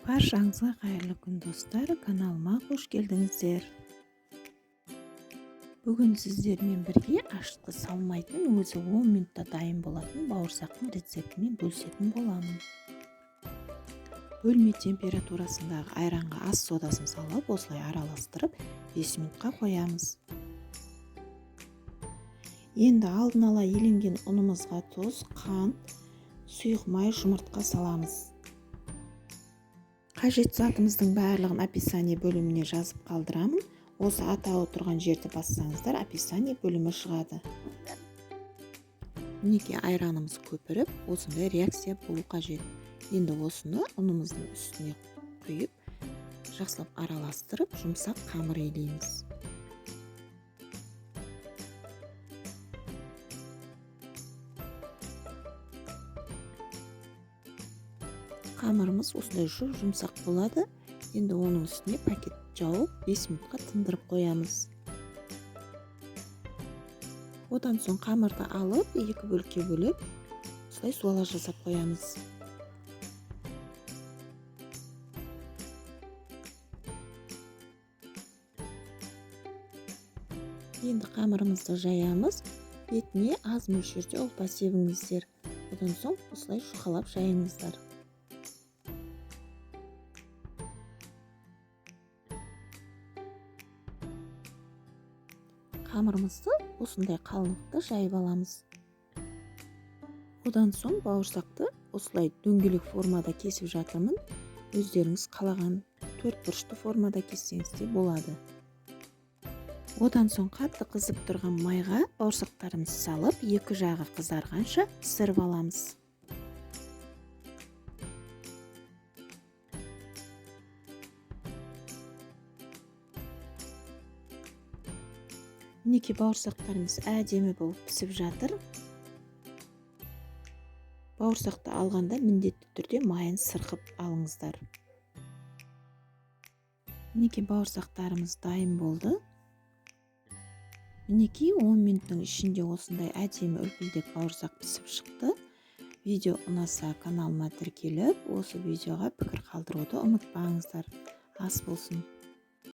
Баршаңызға қайырлы күн достар, каналыма қош келдіңіздер. Бүгін сіздермен бірге ашытқы салмайтын, өзі 10 минутта дайын болатын бауырсақтың рецептімен бөлісетін боламын. Бөлме температурасындағы айранға ас содасын салып, осылай араластырып 5 минутқа қоямыз. Енді алдын ала еленген ұнымызға тұз, қант, сұйық май, жұмыртқа саламыз. Қажет затымыздың барлығын описание бөліміне жазып қалдырамын. Осы атауы тұрған жерді бассаңыздар, описание бөлімі шығады. Мінекей айранымыз көпіріп, осындай реакция болу қажет. Енді осыны ұнымыздың үстіне құйып, жақсылап араластырып, жұмсақ қамыр илейміз. Қамырымыз осындай жұмсақ болады. Енді оның үстіне пакет жауып 5 минутқа тындырып қоямыз. Одан соң қамырды алып, екі бөлікке бөліп, осылай суала жасап қоямыз. Енді қамырымызды жаямыз. Бетіне аз мөлшерде ұлпа себіңіздер. Одан соң осылай жұқалап жайыңыздар. Қамырымызды осындай қалыңдықта жайып аламыз. Одан соң бауырсақты осылай дөңгелек формада кесіп жатырмын. Өздеріңіз қалаған 4 бұрышты формада кессеңіз де болады. Одан соң қатты қызып тұрған майға бауырсақтарымызды салып, екі жағы қызарғанша пісіріп аламыз. Мінекей бауырсақтарымыз әдемі болып пісіп жатыр. Бауырсақты алғанда міндетті түрде майын сырғып алыңыздар. Мінекей бауырсақтарымыз дайын болды. Мінекей 10 минуттың ішінде осындай әдемі үлпілдек бауырсақ пісіп шықты. Видео ұнаса каналыма тіркеліп, осы видеоға пікір қалдыруды ұмытпаңыздар. Ас болсын.